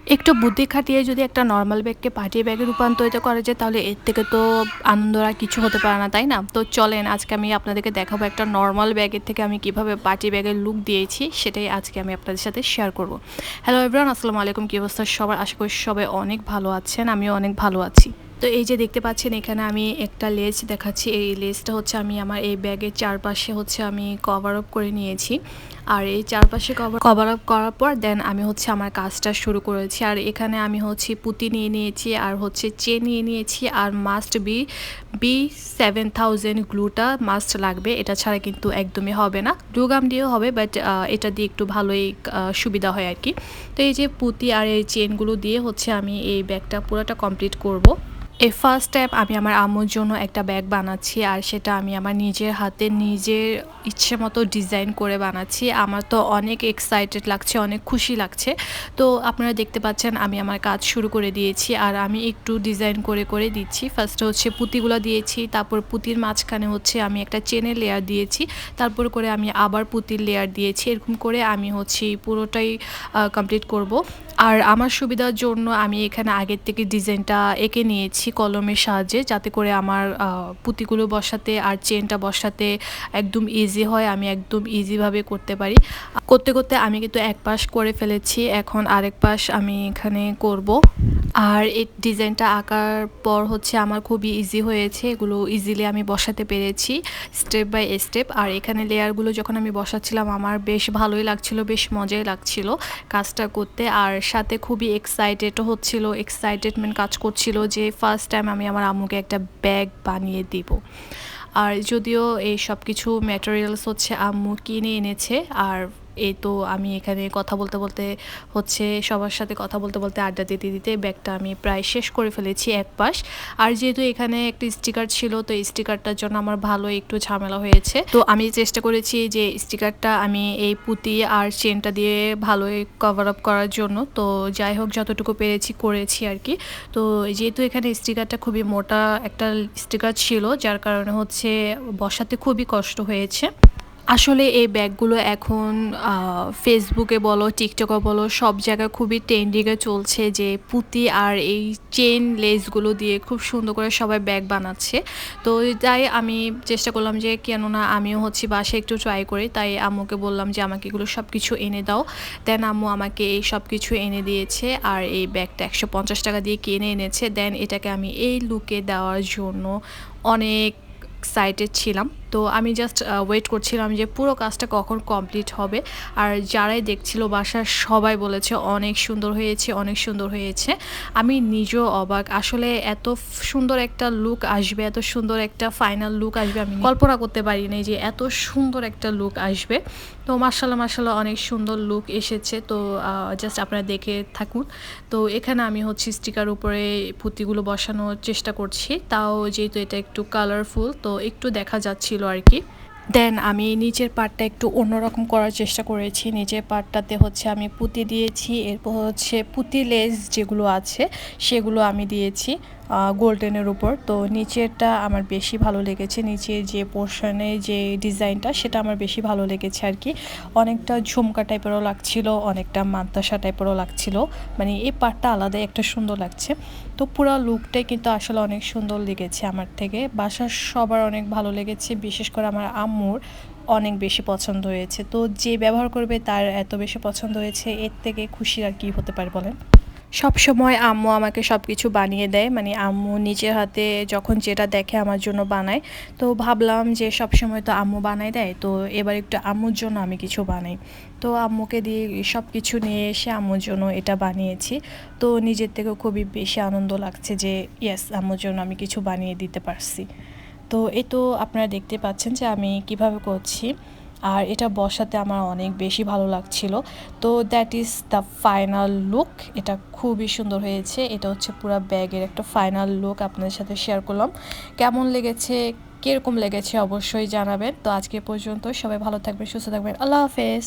একটু বুদ্ধি খাটিয়ে যদি একটা নর্মাল ব্যাগকে পার্টি ব্যাগে রূপান্তরিত করা যায় তাহলে এর থেকে তো আনন্দ আর কিছু হতে পারে না, তাই না? তো চলেন আজকে আমি আপনাদেরকে দেখাবো একটা নর্মাল ব্যাগের থেকে আমি কিভাবে পার্টি ব্যাগের লুক দিয়েছি, সেটাই আজকে আমি আপনাদের সাথে শেয়ার করব। হ্যালো এভরিওয়ান, আসসালামু আলাইকুম। কী অবস্থা সবার? আশা করি সবাই অনেক ভালো আছেন, আমিও অনেক ভালো আছি। তো এই যে দেখতে পাচ্ছেন এখানে আমি একটা লেস দেখাচ্ছি। এই লেসটা হচ্ছে আমি আমার এই ব্যাগের চারপাশে হচ্ছে আমি কভার আপ করে নিয়েছি। আর এই চারপাশে কভার আপ করার পর দেন আমি হচ্ছে আমার কাজটা শুরু করেছি। আর এখানে আমি হচ্ছে পুঁতি নিয়ে নিয়েছি, আর হচ্ছে চেন নিয়ে নিয়েছি, আর মাস্ট B7000 গ্লুটা মাস্ট লাগবে। এটা ছাড়া কিন্তু একদমই হবে না। গ্লু গাম দিয়েও হবে, বাট এটা দিয়ে একটু ভালোই সুবিধা হয় আর কি। তো এই যে পুঁতি আর এই চেনগুলো দিয়ে হচ্ছে আমি এই ব্যাগটা পুরোটা কমপ্লিট করব। এই ফার্স্ট স্টেপ আমি আমার আম্মুর জন্য একটা ব্যাগ বানাচ্ছি, আর সেটা আমি আমার নিজের হাতে নিজের ইচ্ছে মতো ডিজাইন করে বানাচ্ছি। আমার তো অনেক এক্সাইটেড লাগছে, অনেক খুশি লাগছে। তো আপনারা দেখতে পাচ্ছেন আমি আমার কাজ শুরু করে দিয়েছি, আর আমি একটু ডিজাইন করে করে দিচ্ছি। ফার্স্টে হচ্ছে পুঁতিগুলো দিয়েছি, তারপর পুঁতির মাঝখানে হচ্ছে আমি একটা চেনের লেয়ার দিয়েছি, তারপর করে আমি আবার পুঁতির লেয়ার দিয়েছি। এরকম করে আমি হচ্ছে পুরোটাই কমপ্লিট করব। আর আমার সুবিধার জন্য আমি এখানে আগের থেকে ডিজাইনটা এঁকে নিয়েছি কলমের সাহায্যে, যাতে করে আমার পুঁতিগুলো বসাতে আর চেনটা বসাতে একদম ইজি হয়, আমি একদম ইজিভাবে করতে পারি। করতে করতে আমি কিন্তু এক পাশ করে ফেলেছি, এখন আরেক পাশ আমি এখানে করব। আর এই ডিজাইনটা আঁকার পর হচ্ছে আমার খুবই ইজি হয়েছে, এগুলো ইজিলি আমি বসাতে পেরেছি স্টেপ বাই স্টেপ। আর এখানে লেয়ারগুলো যখন আমি বসাচ্ছিলাম আমার বেশ ভালোই লাগছিল, বেশ মজাই লাগছিল কাজটা করতে। আর সাথে খুবই এক্সাইটেডও হচ্ছিল, এক্সাইটেডমেন্ট কাজ করছিল যে ফার্স্ট টাইম আমি আমার আম্মুকে একটা ব্যাগ বানিয়ে দিব। আর যদিও এই সব কিছু ম্যাটেরিয়ালস হচ্ছে আম্মু কিনে এনেছে। আর এই তো আমি এখানে কথা বলতে বলতে হচ্ছে সবার সাথে কথা বলতে বলতে আড্ডা দিতে দিতে ব্যাগটা আমি প্রায় শেষ করে ফেলেছি এক পাশ। আর যেহেতু এখানে একটি স্টিকার ছিল, তো এই স্টিকারটার জন্য আমার ভালো একটু ঝামেলা হয়েছে। তো আমি চেষ্টা করেছি যে স্টিকারটা আমি এই পুঁতি আর চেনটা দিয়ে ভালোই কভার আপ করার জন্য। তো যাই হোক, যতটুকু পেরেছি করেছি আর কি। তো যেহেতু এখানে স্টিকারটা খুবই মোটা একটা স্টিকার ছিল, যার কারণে হচ্ছে বসাতে খুবই কষ্ট হয়েছে। আসলে এই ব্যাগগুলো এখন ফেসবুকে বলো, টিকটকে বলো, সব জায়গায় খুবই ট্রেন্ডিংয়ে চলছে যে পুঁতি আর এই চেন লেসগুলো দিয়ে খুব সুন্দর করে সবাই ব্যাগ বানাচ্ছে। তো তাই আমি চেষ্টা করলাম যে কেননা আমিও হচ্ছে বাসায় একটু ট্রাই করি। তাই আম্মুকে বললাম যে আমাকে এগুলো সব কিছু এনে দাও। দেন আম্মু আমাকে এই সব কিছু এনে দিয়েছে। আর এই ব্যাগটা 150 টাকা দিয়ে কিনে এনেছে। দেন এটাকে আমি এই লুকে দেওয়ার জন্য অনেক এক্সাইটেড ছিলাম। তো আমি জাস্ট ওয়েট করছিলাম যে পুরো কাজটা কখন কমপ্লিট হবে। আর যারাই দেখছিল বাসার সবাই বলেছে অনেক সুন্দর হয়েছে, অনেক সুন্দর হয়েছে। আমি নিজেও অবাক, আসলে এত সুন্দর একটা লুক আসবে, এত সুন্দর একটা ফাইনাল লুক আসবে আমি কল্পনা করতে পারিনি যে এত সুন্দর একটা লুক আসবে। তো মাশাআল্লাহ মাশাআল্লাহ অনেক সুন্দর লুক এসেছে। তো জাস্ট আপনারা দেখে থাকুন। তো এখানে আমি হচ্ছে স্টিকার উপরে পুঁতিগুলো বসানোর চেষ্টা করছি, তাও যেহেতু এটা একটু কালারফুল তো একটু দেখা যাচ্ছিল আর কি। দেন আমি নিচের পার্টটা একটু অন্যরকম করার চেষ্টা করেছি। নিচের পার্টটাতে হচ্ছে আমি পুঁতি দিয়েছি, এরপর হচ্ছে পুঁতি লেস যেগুলো আছে সেগুলো আমি দিয়েছি গোল্ডেনের উপর। তো নিচেরটা আমার বেশি ভালো লেগেছে, নিচের যে পোর্শনে যে ডিজাইনটা সেটা আমার বেশি ভালো লেগেছে আর কি। অনেকটা ঝুমকা টাইপেরও লাগছিল, অনেকটা মাদ্রাসা টাইপেরও লাগছিল, মানে এই পার্টটা আলাদাই একটা সুন্দর লাগছে। তো পুরো লুকটাই কিন্তু আসলে অনেক সুন্দর লেগেছে আমার থেকে, বাসার সবার অনেক ভালো লেগেছে, বিশেষ করে আমার আম্মুর অনেক বেশি পছন্দ হয়েছে। তো যে ব্যবহার করবে তার এত বেশি পছন্দ হয়েছে, এর থেকে খুশি আর কি হতে পারে বলেন। সব সময় আম্মু আমাকে সব কিছু বানিয়ে দেয়, মানে আম্মু নিজের হাতে যখন যেটা দেখে আমার জন্য বানায়। তো ভাবলাম যে সব সময় তো আম্মু বানায় দেয়, তো এবার একটু আম্মুর জন্য আমি কিছু বানাই। তো আম্মুকে দিয়ে সব কিছু নিয়ে এসে আম্মুর জন্য এটা বানিয়েছি। তো নিজের থেকেও খুবই বেশি আনন্দ লাগছে যে ইয়েস, আম্মুর জন্য আমি কিছু বানিয়ে দিতে পারছি। তো এই তো আপনারা দেখতে পাচ্ছেন যে আমি কিভাবে করছি, আর এটা বসাতে আমার অনেক বেশি ভালো লাগছিল। তো that is the final look. এটা খুবই সুন্দর হয়েছে, এটা হচ্ছে পুরো ব্যাগের একটা ফাইনাল লুক আপনাদের সাথে শেয়ার করলাম। কেমন লেগেছে, কীরকম লেগেছে অবশ্যই জানাবেন। তো আজকে পর্যন্ত, সবাই ভালো থাকবেন, সুস্থ থাকবেন, আল্লাহ হাফেজ।